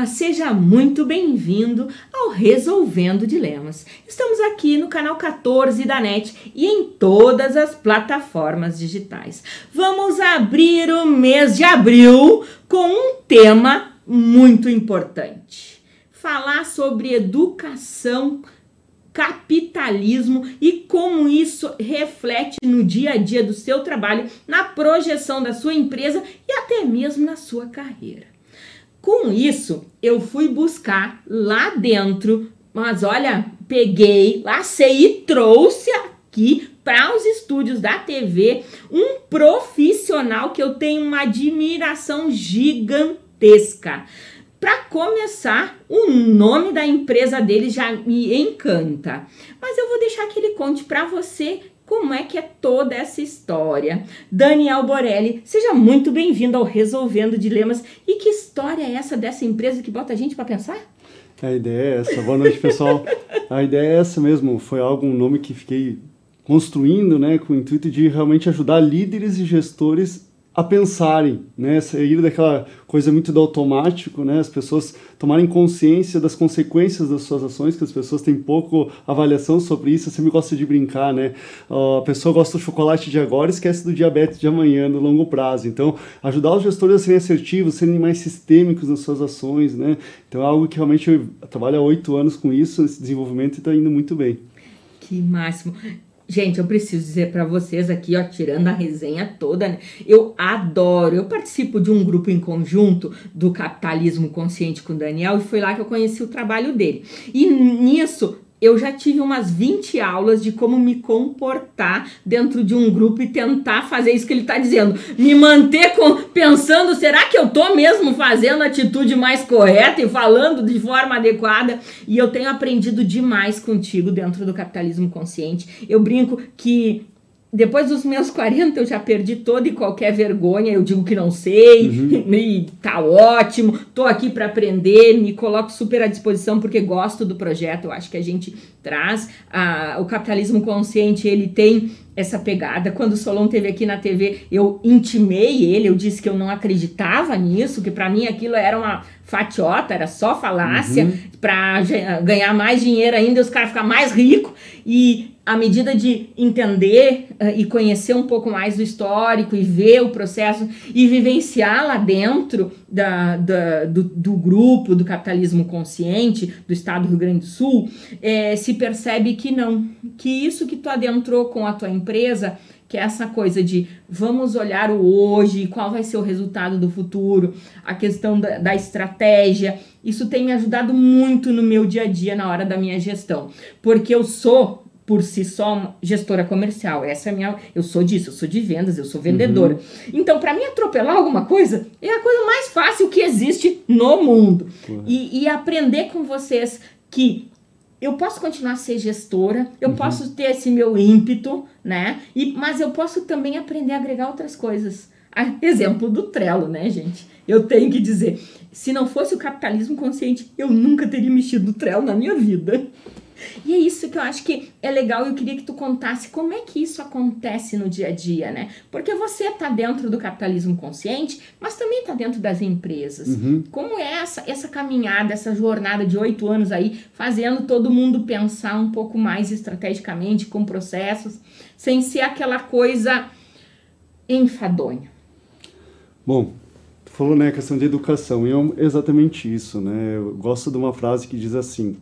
Seja muito bem-vindo ao Resolvendo Dilemas. Estamos aqui no canal 14 da NET e em todas as plataformas digitais. Vamos abrir o mês de abril com um tema muito importante. Falar sobre educação, capitalismo e como isso reflete no dia a dia do seu trabalho, na projeção da sua empresa e até mesmo na sua carreira. Com isso, eu fui buscar lá dentro, mas olha, peguei, lacei e trouxe aqui para os estúdios da TV um profissional que eu tenho uma admiração gigantesca. Para começar, o nome da empresa dele já me encanta, mas eu vou deixar que ele conte para você como é que é toda essa história. Daniel Borelli, seja muito bem-vindo ao Resolvendo Dilemas. E que história é essa dessa empresa que bota a gente para pensar? A ideia é essa. Boa noite, pessoal. A ideia é essa mesmo. Foi um nome que fiquei construindo, né, com o intuito de realmente ajudar líderes e gestores a pensarem, né, sair daquela coisa muito do automático, né, as pessoas tomarem consciência das consequências das suas ações, que as pessoas têm pouco avaliação sobre isso. Eu sempre gosto de brincar, né, a pessoa gosta do chocolate de agora e esquece do diabetes de amanhã, no longo prazo. Então, ajudar os gestores a serem assertivos, serem mais sistêmicos nas suas ações, né, então é algo que realmente eu trabalho há 8 anos com isso, esse desenvolvimento, e está indo muito bem. Que máximo! Gente, eu preciso dizer para vocês aqui, ó, tirando a resenha toda, né? Eu participo de um grupo em conjunto do Capitalismo Consciente com o Daniel e foi lá que eu conheci o trabalho dele. E nisso, eu já tive umas 20 aulas de como me comportar dentro de um grupo e tentar fazer isso que ele está dizendo. Me manter pensando, será que eu estou mesmo fazendo a atitude mais correta e falando de forma adequada? E eu tenho aprendido demais contigo dentro do Capitalismo Consciente. Eu brinco que depois dos meus 40 eu já perdi toda e qualquer vergonha, eu digo que não sei, e tá ótimo, tô aqui para aprender, me coloco super à disposição porque gosto do projeto. Eu acho que a gente traz, o capitalismo consciente, ele tem essa pegada. Quando o Solon esteve aqui na TV, eu intimei ele, eu disse que eu não acreditava nisso, que para mim aquilo era uma fatiota, era só falácia, para ganhar mais dinheiro ainda, os caras ficar mais ricos. E à medida de entender e conhecer um pouco mais do histórico e ver o processo e vivenciar lá dentro do grupo do capitalismo consciente do estado do Rio Grande do Sul, se percebe que não, que isso que tu adentrou com a tua empresa, que é essa coisa de vamos olhar o hoje, qual vai ser o resultado do futuro, a questão da estratégia, isso tem me ajudado muito no meu dia a dia na hora da minha gestão, porque eu sou por si só gestora comercial, eu sou disso, eu sou de vendas, eu sou vendedora. Então, para mim, atropelar alguma coisa é a coisa mais fácil que existe no mundo. E aprender com vocês que eu posso continuar a ser gestora, eu posso ter esse meu ímpeto, né? Mas eu posso também aprender a agregar outras coisas. Exemplo do Trello, né, gente? Eu tenho que dizer, se não fosse o capitalismo consciente, eu nunca teria mexido no Trello na minha vida. E é isso que eu acho que é legal e eu queria que tu contasse como é que isso acontece no dia a dia, né? Porque você tá dentro do capitalismo consciente, mas também tá dentro das empresas. Como é essa caminhada, essa jornada de 8 anos aí, fazendo todo mundo pensar um pouco mais estrategicamente, com processos, sem ser aquela coisa enfadonha? Bom, tu falou, né, a questão de educação, e é exatamente isso, né? Eu gosto de uma frase que diz assim: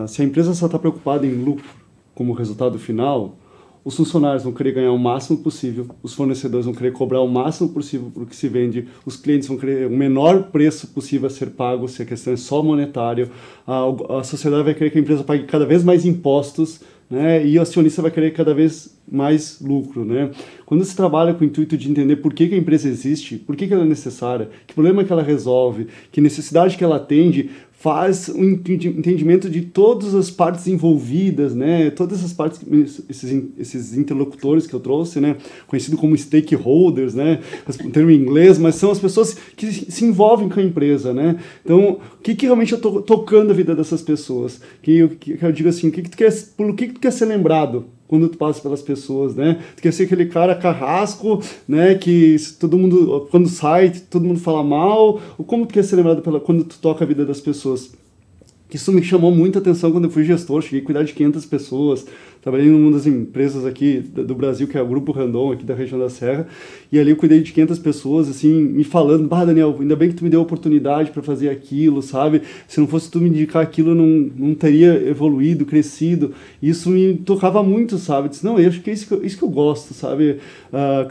se a empresa só está preocupada em lucro como resultado final, os funcionários vão querer ganhar o máximo possível, os fornecedores vão querer cobrar o máximo possível por que se vende, os clientes vão querer o menor preço possível a ser pago, se a questão é só monetário, a sociedade vai querer que a empresa pague cada vez mais impostos, né, e o acionista vai querer cada vez mais lucro, né? Quando se trabalha com o intuito de entender por que a empresa existe, por que ela é necessária, que problema que ela resolve, que necessidade que ela atende, faz um entendimento de todas as partes envolvidas, né? Todas essas partes, esses interlocutores que eu trouxe, né? Conhecido como stakeholders, né? Um termo em inglês, mas são as pessoas que se envolvem com a empresa, né? Então, o que realmente eu estou tocando a vida dessas pessoas? Que eu digo assim, por que tu quer ser lembrado? quando tu passa pelas pessoas, né? Tu quer ser aquele cara carrasco, né? Que todo mundo, quando sai, todo mundo fala mal, ou como tu quer ser lembrado quando tu toca a vida das pessoas? Isso me chamou muita atenção quando eu fui gestor, cheguei a cuidar de 500 pessoas, trabalhei numa das empresas aqui do Brasil, que é o Grupo Randon, aqui da região da Serra, e ali eu cuidei de 500 pessoas, assim, me falando, Daniel, ainda bem que tu me deu a oportunidade para fazer aquilo, sabe? Se não fosse tu me indicar aquilo, eu não teria evoluído, crescido. Isso me tocava muito, sabe? Eu disse, não, eu acho que é isso que eu gosto, sabe?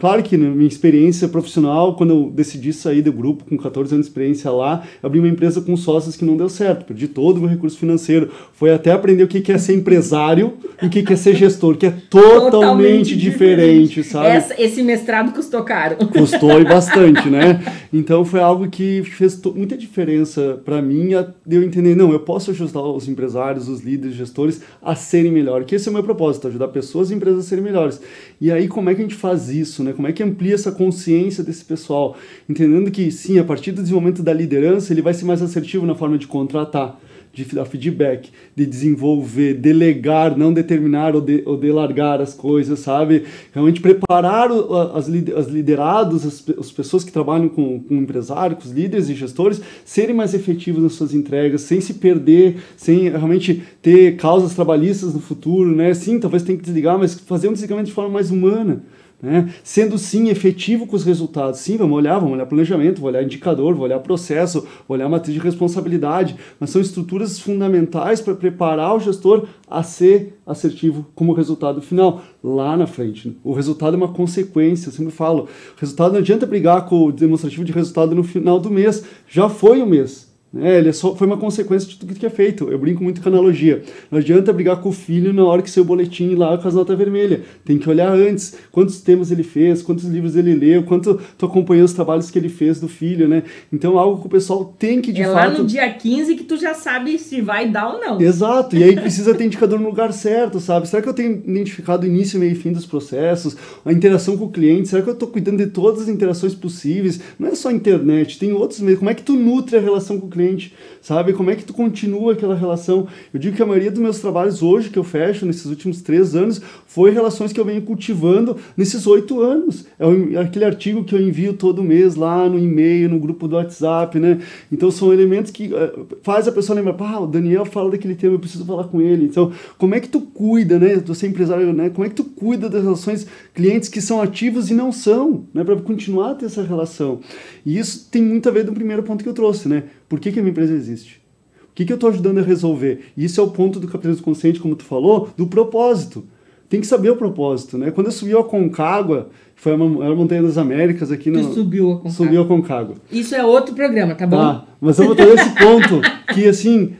Claro que na minha experiência profissional, quando eu decidi sair do grupo, com 14 anos de experiência lá, abri uma empresa com sócios que não deu certo, perdi todo o meu recurso financeiro, foi até aprender o que é ser empresário e o que é ser gestor, que é totalmente diferente, sabe? Esse mestrado custou caro. Custou e bastante, né? Então foi algo que fez muita diferença para mim, de eu entender, não, eu posso ajudar os empresários, os líderes, gestores a serem melhores, que esse é o meu propósito, ajudar pessoas e empresas a serem melhores. E aí como é que a gente faz isso, né? Como é que amplia essa consciência desse pessoal? Entendendo que sim, a partir do desenvolvimento da liderança, ele vai ser mais assertivo na forma de contratar, de dar feedback, de desenvolver, delegar, não determinar ou delargar as coisas, sabe? Realmente preparar as liderados, as pessoas que trabalham com empresários, com os líderes e gestores, serem mais efetivos nas suas entregas, sem se perder, sem realmente ter causas trabalhistas no futuro, né? Sim, talvez tenha que desligar, mas fazer um desligamento de forma mais humana. Né? Sendo sim efetivo com os resultados, sim, vamos olhar planejamento, vamos olhar indicador, vamos olhar processo, vamos olhar matriz de responsabilidade, mas são estruturas fundamentais para preparar o gestor a ser assertivo como resultado final, lá na frente. Né? O resultado é uma consequência, eu sempre falo, o resultado não adianta brigar com o demonstrativo de resultado no final do mês, já foi o mês. Ele foi uma consequência de tudo que é feito. Eu brinco muito com a analogia. Não adianta brigar com o filho na hora que seu boletim lá com as notas vermelhas. Tem que olhar antes quantos temas ele fez, quantos livros ele leu, quanto tu acompanhou os trabalhos que ele fez do filho, né? Então, algo que o pessoal tem que, de fato... É lá no dia 15 que tu já sabe se vai dar ou não. Exato. E aí precisa ter indicador no lugar certo, sabe? Será que eu tenho identificado o início, meio e fim dos processos? A interação com o cliente? Será que eu estou cuidando de todas as interações possíveis? Não é só a internet, tem outros meios. Como é que tu nutre a relação com o cliente? Sabe? Como é que tu continua aquela relação? Eu digo que a maioria dos meus trabalhos hoje, que eu fecho nesses últimos 3 anos, foi relações que eu venho cultivando nesses 8 anos. É aquele artigo que eu envio todo mês lá no e-mail, no grupo do WhatsApp, né? Então são elementos que faz a pessoa lembrar, o Daniel fala daquele tema, eu preciso falar com ele. Então, como é que tu cuida, né? Você é empresário, né? Como é que tu cuida das relações clientes que são ativos e não são, né? Para continuar a ter essa relação. E isso tem muito a ver com o primeiro ponto que eu trouxe, né? Por que a minha empresa existe? O que eu estou ajudando a resolver? E isso é o ponto do capitalismo consciente, como tu falou, do propósito. Tem que saber o propósito, né? Quando eu subi a Aconcagua, foi a Montanha das Américas aqui... Subiu a Aconcagua. Subiu a Aconcagua. Isso é outro programa, tá bom? Tá, mas eu vou ter esse ponto, que assim,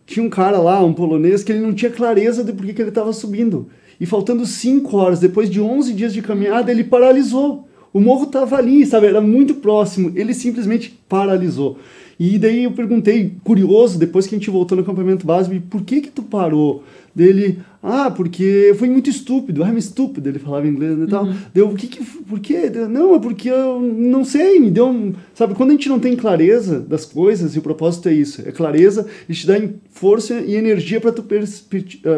tinha um cara lá, um polonês, que ele não tinha clareza de por que ele estava subindo. E faltando 5 horas, depois de 11 dias de caminhada, ele paralisou. O morro estava ali, sabe? Era muito próximo. Ele simplesmente paralisou. E daí eu perguntei, curioso, depois que a gente voltou no acampamento básico, por que tu parou? Dele, porque foi muito estúpido, I'm stupid, ele falava em inglês e tal. Deu, por quê? Não, é porque eu não sei, me deu sabe, quando a gente não tem clareza das coisas, e o propósito é isso, é clareza, e te dá força e energia para tu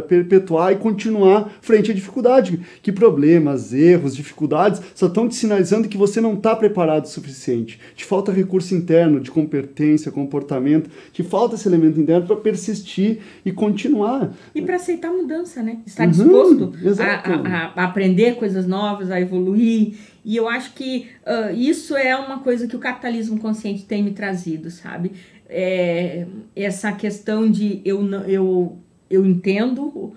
perpetuar e continuar frente à dificuldade. Que problemas, erros, dificuldades, só estão te sinalizando que você não está preparado o suficiente. Te falta recurso interno, de competência, comportamento, te falta esse elemento interno para persistir e continuar. E para aceitar a mudança, né? Estar disposto a aprender coisas novas, a evoluir. E eu acho que isso é uma coisa que o capitalismo consciente tem me trazido, sabe? Essa questão de eu entendo,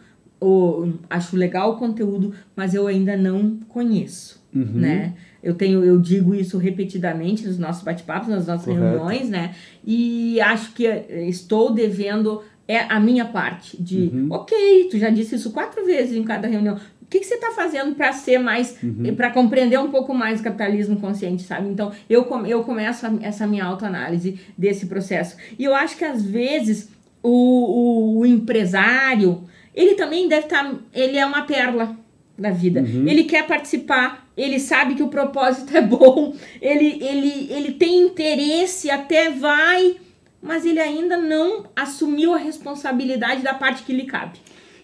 acho legal o conteúdo, mas eu ainda não conheço, né? Eu digo isso repetidamente nos nossos bate-papos, nas nossas reuniões, né? E acho que estou devendo a minha parte de, ok, tu já disse isso 4 vezes em cada reunião. O que você está fazendo para ser mais, para compreender um pouco mais o capitalismo consciente, sabe? Então, eu começo essa minha autoanálise desse processo. E eu acho que, às vezes, o empresário, ele também deve estar, ele é uma pérola da vida. Ele quer participar, ele sabe que o propósito é bom, ele tem interesse, até vai, mas ele ainda não assumiu a responsabilidade da parte que lhe cabe.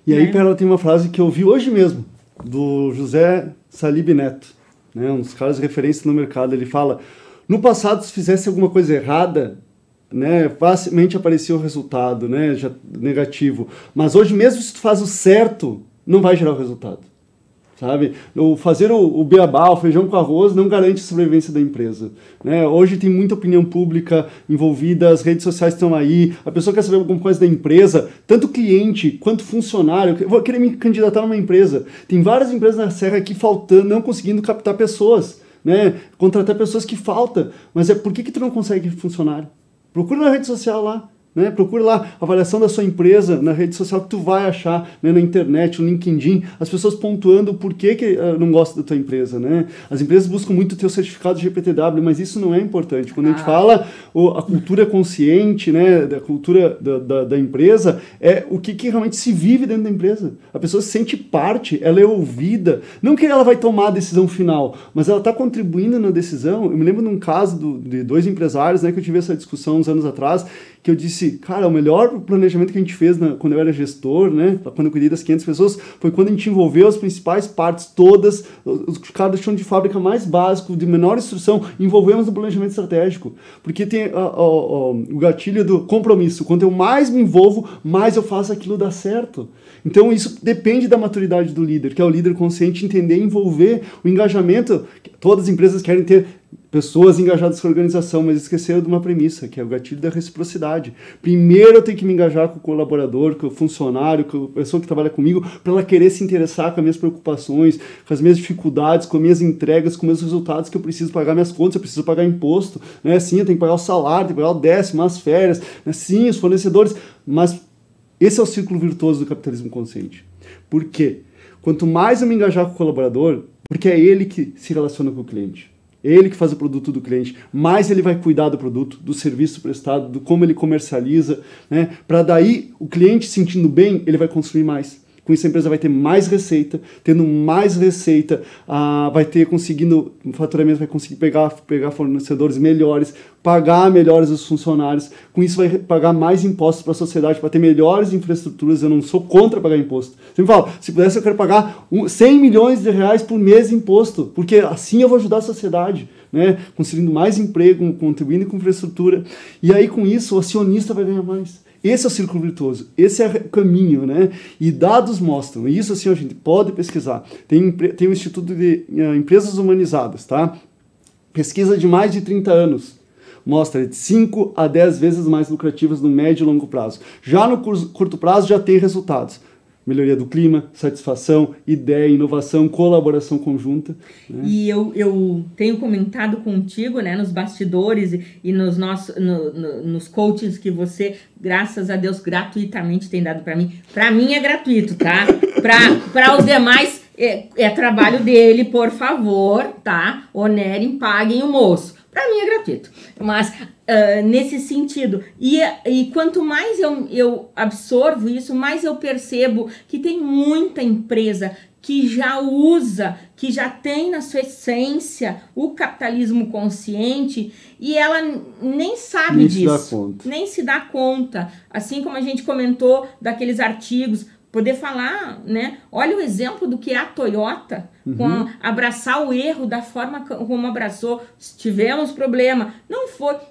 E aí, Pérola, tem uma frase que eu vi hoje mesmo, do José Salib Neto, né, um dos caras de referência no mercado. Ele fala, no passado, se fizesse alguma coisa errada, né, facilmente aparecia o resultado, né, já negativo. Mas hoje, mesmo se tu faz o certo, não vai gerar o resultado. Sabe? Fazer o beabá, o feijão com arroz, não garante a sobrevivência da empresa. Né? Hoje tem muita opinião pública envolvida, as redes sociais estão aí, a pessoa quer saber alguma coisa da empresa, tanto cliente quanto funcionário. Eu vou querer me candidatar numa empresa. Tem várias empresas na Serra aqui faltando, não conseguindo captar pessoas, né? Contratar pessoas que faltam. Mas por que tu não consegue funcionário? Procura na rede social lá. Né? Procure lá a avaliação da sua empresa na rede social que tu vai achar, né? Na internet, no LinkedIn, as pessoas pontuando o porquê que não gostam da tua empresa. Né? As empresas buscam muito o teu certificado de GPTW, mas isso não é importante. Quando a gente fala a cultura consciente, né? Da cultura da empresa, é o que realmente se vive dentro da empresa. A pessoa se sente parte, ela é ouvida. Não que ela vai tomar a decisão final, mas ela está contribuindo na decisão. Eu me lembro de um caso de 2 empresários, né, que eu tive essa discussão uns anos atrás, que eu disse, cara, o melhor planejamento que a gente fez quando eu era gestor, né, quando eu cuidei das 500 pessoas, foi quando a gente envolveu as principais partes todas, os caras do chão de fábrica mais básico, de menor instrução, envolvemos no planejamento estratégico. Porque tem o gatilho do compromisso. Quanto eu mais me envolvo, mais eu faço aquilo dar certo. Então isso depende da maturidade do líder, que é o líder consciente, entender e envolver o engajamento. Todas as empresas querem ter pessoas engajadas com a organização, mas esqueceram de uma premissa, que é o gatilho da reciprocidade. Primeiro eu tenho que me engajar com o colaborador, com o funcionário, com a pessoa que trabalha comigo, para ela querer se interessar com as minhas preocupações, com as minhas dificuldades, com as minhas entregas, com os meus resultados, que eu preciso pagar minhas contas, eu preciso pagar imposto, né? Sim, eu tenho que pagar o salário, tenho que pagar o 10º, as férias, né? Sim, os fornecedores, mas esse é o círculo virtuoso do capitalismo consciente. Por quê? Quanto mais eu me engajar com o colaborador, porque é ele que se relaciona com o cliente, ele que faz o produto do cliente, mais ele vai cuidar do produto, do serviço prestado, do como ele comercializa, né? Para daí o cliente sentindo bem, ele vai consumir mais. Com isso a empresa vai ter mais receita, tendo mais receita, vai ter conseguindo, o faturamento vai conseguir pegar fornecedores melhores, pagar melhores os funcionários, com isso vai pagar mais impostos para a sociedade, para ter melhores infraestruturas. Eu não sou contra pagar imposto. Você me fala, se pudesse eu quero pagar 100 milhões de reais por mês de imposto, porque assim eu vou ajudar a sociedade, né? Conseguindo mais emprego, contribuindo com infraestrutura, e aí com isso o acionista vai ganhar mais. Esse é o círculo virtuoso, esse é o caminho, né? E dados mostram, e isso assim a gente pode pesquisar. Tem um Instituto de Empresas Humanizadas, tá? Pesquisa de mais de 30 anos. Mostra de 5 a 10 vezes mais lucrativas no médio e longo prazo. Já no curto prazo já tem resultados. Melhoria do clima, satisfação, ideia, inovação, colaboração conjunta. Né? E eu tenho comentado contigo, né, nos bastidores e nos coachings que você, graças a Deus, gratuitamente tem dado para mim. Para mim é gratuito, tá? Para os demais é trabalho dele, por favor, tá? Onerem, paguem o moço. Para mim é gratuito, mas nesse sentido, e quanto mais eu absorvo isso, mais eu percebo que tem muita empresa que já usa, que já tem na sua essência o capitalismo consciente e ela nem sabe disso, nem se dá conta, assim como a gente comentou daqueles artigos, poder falar, né? Olha o exemplo do que é a Toyota, com abraçar o erro da forma como abraçou. Tivemos problema.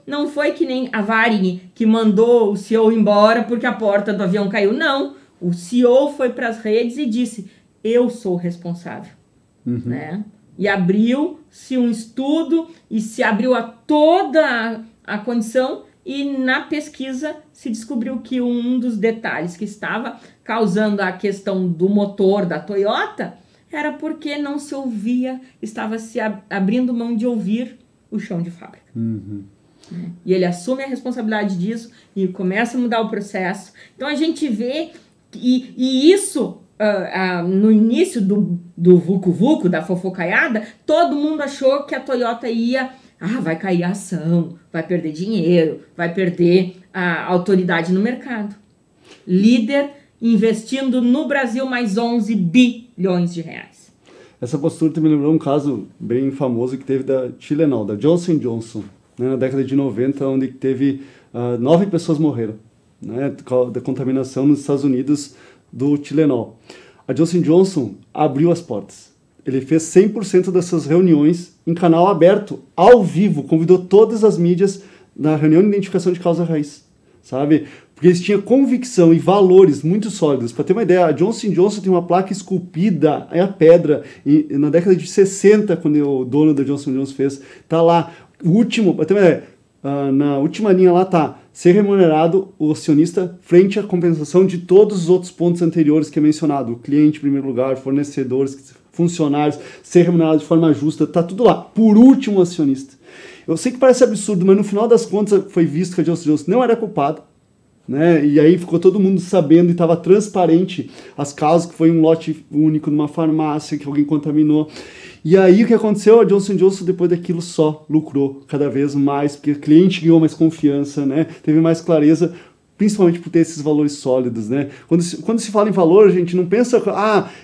Não foi que nem a Varig que mandou o CEO embora porque a porta do avião caiu. Não. O CEO foi para as redes e disse, eu sou o responsável. Né? E abriu-se um estudo e se abriu a toda a condição. E na pesquisa se descobriu que um dos detalhes que estava causando a questão do motor da Toyota era porque não se ouvia, estava se abrindo mão de ouvir o chão de fábrica. E ele assume a responsabilidade disso e começa a mudar o processo. Então a gente vê, e isso no início do vucu-vucu, da fofocaiada, todo mundo achou que a Toyota ia... vai cair a ação, vai perder dinheiro, vai perder a autoridade no mercado. Líder investindo no Brasil mais 11 bilhões de reais. Essa postura me lembrou um caso bem famoso que teve da Tylenol, da Johnson & Johnson, né, na década de 90, onde teve 9 pessoas morreram, né, da contaminação nos Estados Unidos, do Tilenol. A Johnson & Johnson abriu as portas. Ele fez 100% dessas reuniões em canal aberto, ao vivo, convidou todas as mídias na reunião de identificação de causa raiz, sabe? Porque eles tinham convicção e valores muito sólidos. Para ter uma ideia, a Johnson & Johnson tem uma placa esculpida em pedra, e na década de 60, quando o dono da Johnson & Johnson fez, tá lá, o último, para ter uma ideia, na última linha lá tá, ser remunerado o acionista frente à compensação de todos os outros pontos anteriores que é mencionado, o cliente em primeiro lugar, fornecedores, funcionários, ser remunerado de forma justa, tá tudo lá, por último acionista. Eu sei que parece absurdo, mas no final das contas foi visto que a Johnson & Johnson não era culpada, né? E aí ficou todo mundo sabendo e estava transparente as causas, que foi um lote único numa farmácia, que alguém contaminou. E aí o que aconteceu? A Johnson & Johnson depois daquilo só lucrou cada vez mais, porque o cliente ganhou mais confiança, né? Teve mais clareza, principalmente por ter esses valores sólidos, né? Quando se fala em valor, a gente não pensa,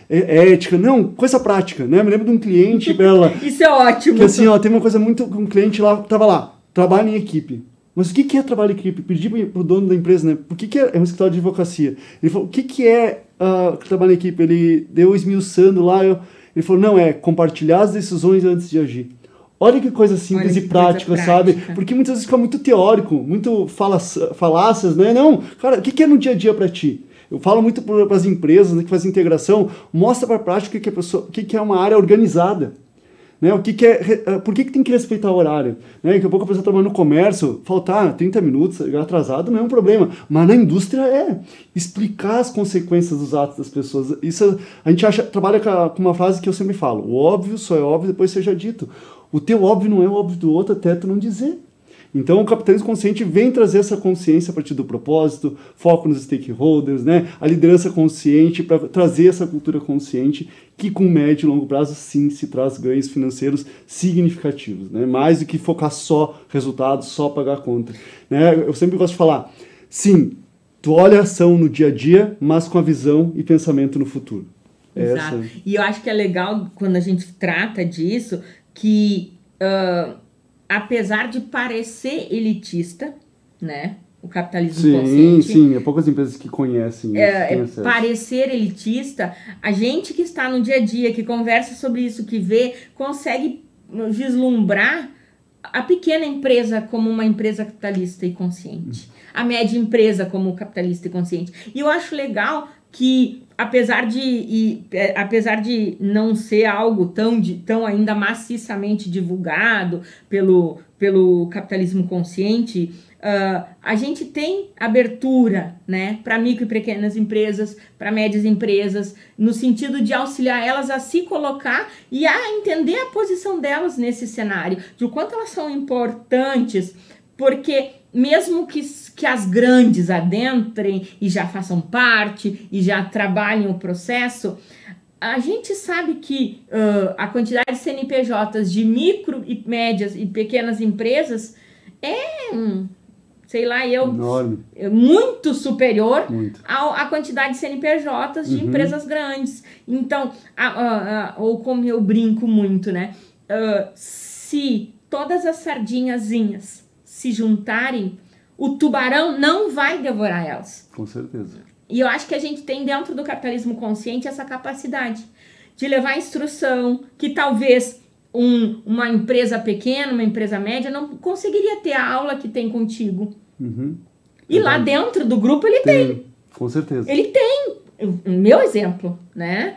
é ética, não, coisa prática, né? Eu me lembro de um cliente, Bela... Isso é ótimo. Que assim, tem uma coisa muito... Um cliente lá, tava lá, trabalha em equipe. Mas o que é trabalho em equipe? Pedi pro dono da empresa, né? Por que é um escritório de advocacia? Ele falou, o que é trabalho em equipe? Ele deu esmiuçando lá, ele falou, não, é compartilhar as decisões antes de agir. Olha que coisa simples e prática, sabe? Porque muitas vezes fica muito teórico, muito falácias, né? Não, cara, o que é no dia a dia para ti? Eu falo muito para as empresas, né, que fazem integração, mostra para a prática o que é uma área organizada. Né? Por que tem que respeitar o horário? Né? Daqui a pouco a pessoa trabalha no comércio, faltar 30 minutos atrasado não é um problema, mas na indústria explicar as consequências dos atos das pessoas. Isso a gente trabalha com uma frase que eu sempre falo, o óbvio só é óbvio depois seja dito. O teu óbvio não é o óbvio do outro até tu não dizer. Então o capitalismo consciente vem trazer essa consciência a partir do propósito, foco nos stakeholders, né? A liderança consciente para trazer essa cultura consciente que com médio e longo prazo sim se traz ganhos financeiros significativos, né? Mais do que focar só resultados, só pagar a conta, né? Eu sempre gosto de falar, sim, tu olha a ação no dia a dia, mas com a visão e pensamento no futuro. Exato. E eu acho que é legal quando a gente trata disso que... apesar de parecer elitista, né? O capitalismo consciente... Sim, é poucas empresas que conhecem isso. Parecer elitista, a gente que está no dia a dia, que conversa sobre isso, que vê, consegue vislumbrar a pequena empresa como uma empresa capitalista e consciente. A média empresa como capitalista e consciente. E eu acho legal que, apesar de não ser algo tão ainda maciçamente divulgado pelo capitalismo consciente, a gente tem abertura, né, para micro e pequenas empresas, para médias empresas, no sentido de auxiliar elas a se colocar e a entender a posição delas nesse cenário, de o quanto elas são importantes, porque mesmo que as grandes adentrem e já façam parte e já trabalhem o processo, a gente sabe que a quantidade de CNPJs de micro e médias e pequenas empresas é, enorme. Muito superior à quantidade de CNPJs de empresas grandes. Então, ou como eu brinco muito, né? Se todas as sardinhazinhas se juntarem, o tubarão não vai devorar elas. Com certeza. E eu acho que a gente tem dentro do capitalismo consciente essa capacidade de levar instrução que talvez uma empresa pequena, uma empresa média não conseguiria ter a aula que tem contigo. E lá dentro do grupo ele tem. Com certeza. Ele tem. Meu exemplo, né?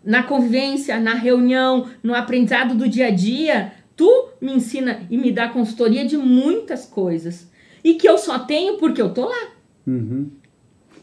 Na convivência, na reunião, no aprendizado do dia a dia, tu me ensina e me dá consultoria de muitas coisas. E que eu só tenho porque eu tô lá.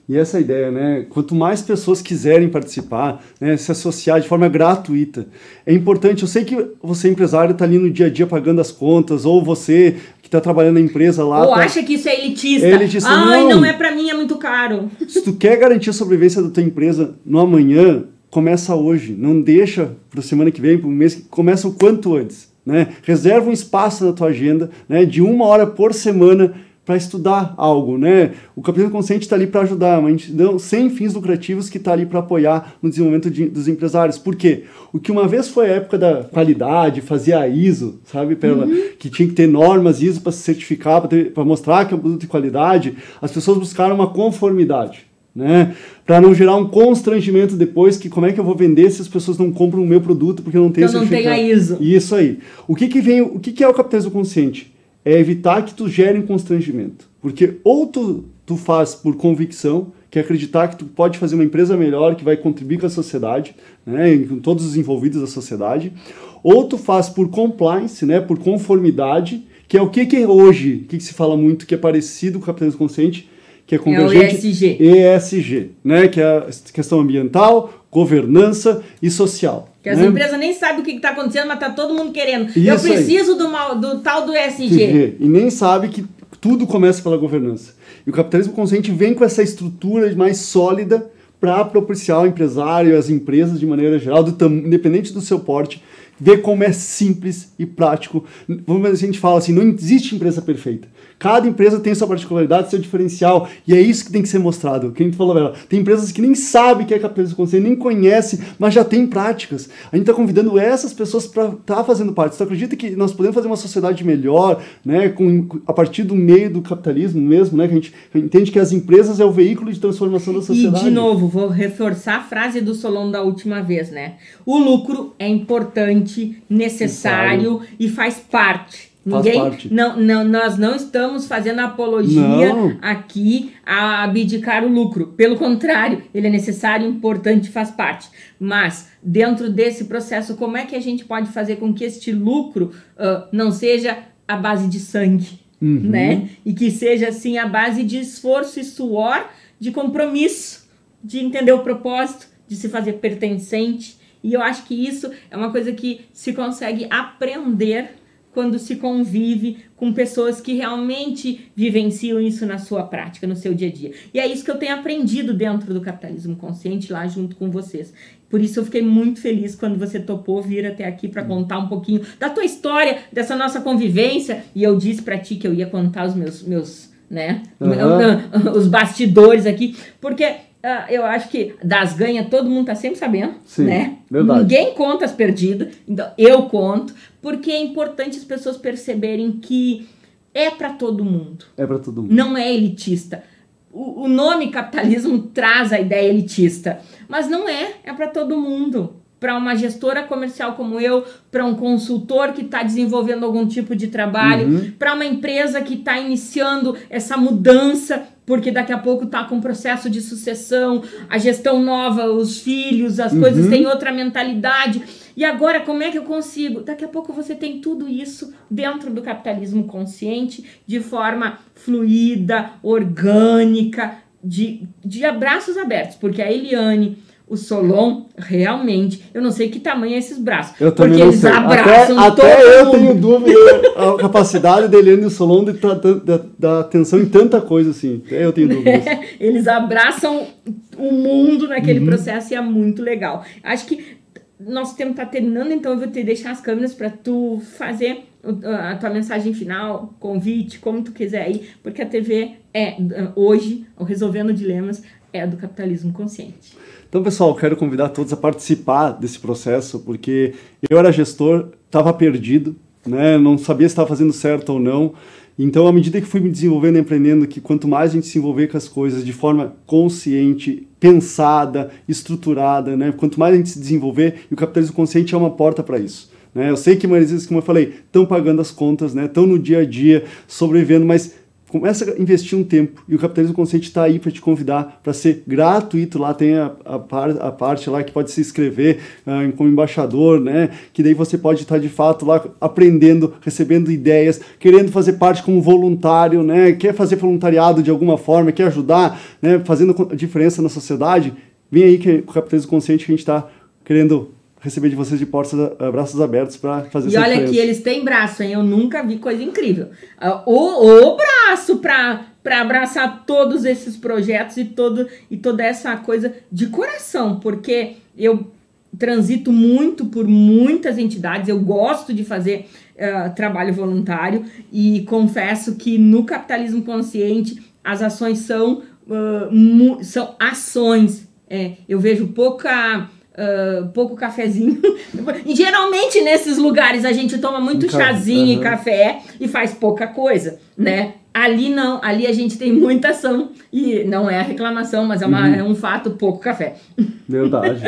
E essa ideia, né? Quanto mais pessoas quiserem participar, né, se associar de forma gratuita, é importante. Eu sei que você, empresário, está ali no dia a dia pagando as contas, ou você que está trabalhando na empresa lá... Ou acha que isso é elitista. Ai, não é para mim, é muito caro. Se tu quer garantir a sobrevivência da tua empresa no amanhã, começa hoje. Não deixa para semana que vem, para o mês, começa o quanto antes. Né? Reserva um espaço na tua agenda, né, de 1 hora por semana para estudar algo, né? O capitalismo consciente está ali para ajudar, uma entidão sem fins lucrativos que está ali para apoiar no desenvolvimento dos empresários. Por quê? O que uma vez foi a época da qualidade, fazia a ISO, sabe, Perla? Que tinha que ter normas ISO para se certificar, para mostrar que é um produto de qualidade, as pessoas buscaram uma conformidade. né? Para não gerar um constrangimento depois, que como é que eu vou vender se as pessoas não compram o meu produto porque eu não tenho certificado. Eu não tenho a ISO. Isso aí. O que é o capitalismo consciente? É evitar que tu gere um constrangimento. Porque ou tu faz por convicção, que é acreditar que tu pode fazer uma empresa melhor, que vai contribuir com a sociedade, né, com todos os envolvidos da sociedade, ou tu faz por compliance, né, por conformidade, que é o que hoje, o que se fala muito, que é parecido com o capitalismo consciente, que é convergente, o ESG, né, que é a questão ambiental, governança e social. Que as empresas nem sabem o que está acontecendo, mas está todo mundo querendo. Isso eu preciso do tal do ESG. E nem sabe que tudo começa pela governança. E o capitalismo consciente vem com essa estrutura mais sólida para propiciar ao empresário e às empresas, de maneira geral, independente do seu porte, ver como é simples e prático. Vamos ver se a gente fala assim, não existe empresa perfeita. Cada empresa tem sua particularidade, seu diferencial, e é isso que tem que ser mostrado. O que a gente falou, tem empresas que nem sabem o que é capitalismo consciente, nem conhecem, mas já tem práticas. A gente está convidando essas pessoas para estar fazendo parte. Você acredita que nós podemos fazer uma sociedade melhor, né, a partir do meio do capitalismo mesmo, né, que a gente entende que as empresas é o veículo de transformação da sociedade. E, de novo, vou reforçar a frase do Solon da última vez, né? O lucro é importante, necessário e faz parte. Nós não estamos fazendo apologia aqui a abdicar o lucro. Pelo contrário, ele é necessário, importante, faz parte. Mas, dentro desse processo, como é que a gente pode fazer com que este lucro não seja a base de sangue, né? E que seja, assim, a base de esforço e suor, de compromisso, de entender o propósito, de se fazer pertencente. E eu acho que isso é uma coisa que se consegue aprender quando se convive com pessoas que realmente vivenciam isso na sua prática, no seu dia a dia. E é isso que eu tenho aprendido dentro do capitalismo consciente, lá junto com vocês. Por isso eu fiquei muito feliz quando você topou vir até aqui para contar um pouquinho da tua história, dessa nossa convivência. E eu disse para ti que eu ia contar os meus né, os bastidores aqui, porque eu acho que das ganhas todo mundo tá sempre sabendo, sim, né? Verdade. Ninguém conta as perdidas, então eu conto, porque é importante as pessoas perceberem que é para todo mundo. É para todo mundo. Não é elitista. O nome capitalismo traz a ideia elitista, mas não é para todo mundo. Para uma gestora comercial como eu, para um consultor que está desenvolvendo algum tipo de trabalho, para uma empresa que está iniciando essa mudança, porque daqui a pouco está com um processo de sucessão, a gestão nova, os filhos, as coisas têm outra mentalidade. E agora, como é que eu consigo? Daqui a pouco você tem tudo isso dentro do capitalismo consciente, de forma fluida, orgânica, de abraços abertos, porque a Eliane, o Solon, realmente, eu não sei que tamanho é esses braços. Eu porque também eles abraçam até eu tenho dúvida a capacidade da Eliane e do Solon de dar atenção em tanta coisa assim. Até eu tenho dúvidas. Eles abraçam o mundo naquele processo e é muito legal. Acho que nosso tempo está terminando, então eu vou te deixar as câmeras para tu fazer a tua mensagem final, convite, como tu quiser aí, porque a TV hoje, o Resolvendo Dilemas, é do capitalismo consciente. Então, pessoal, quero convidar todos a participar desse processo, porque eu era gestor, estava perdido, né? Não sabia se estava fazendo certo ou não. Então, à medida que fui me desenvolvendo e aprendendo que quanto mais a gente se envolver com as coisas de forma consciente, pensada, estruturada, né? Quanto mais a gente se desenvolver, e o capitalismo consciente é uma porta para isso. Né? Eu sei que, Marisis, como eu falei, estão pagando as contas, né? Estão no dia a dia, sobrevivendo, mas começa a investir um tempo, e o capitalismo consciente está aí para te convidar para ser gratuito. Lá tem a parte lá que pode se inscrever como embaixador, né? Que daí você pode estar de fato lá aprendendo, recebendo ideias, querendo fazer parte como voluntário, né? Quer fazer voluntariado de alguma forma, quer ajudar, né? Fazendo diferença na sociedade. Vem aí que o capitalismo consciente que a gente está querendo receber de vocês de braços abertos para fazer essa diferença. E olha que eles têm braço, hein? Eu nunca vi coisa incrível. O braço para abraçar todos esses projetos e toda essa coisa de coração, porque eu transito muito por muitas entidades, eu gosto de fazer trabalho voluntário e confesso que no capitalismo consciente as ações são ações. Eu vejo pouco cafezinho. E geralmente nesses lugares a gente toma muito chazinho e café e faz pouca coisa, né? Ali não, ali a gente tem muita ação e não é reclamação, mas é um fato, pouco café. Verdade.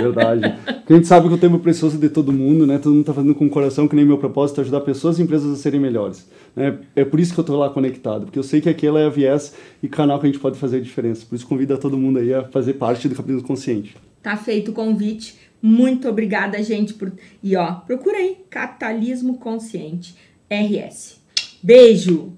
Porque a gente sabe que o tempo é precioso de todo mundo, né? Todo mundo tá fazendo com o coração, que nem meu propósito é ajudar pessoas e empresas a serem melhores. Né? É por isso que eu tô lá conectado, porque eu sei que aquele é a viés e canal que a gente pode fazer a diferença. Por isso convido a todo mundo aí a fazer parte do Capitalismo Consciente. Tá feito o convite. Muito obrigada, gente. E ó, procura aí, Capitalismo Consciente, RS. Beijo!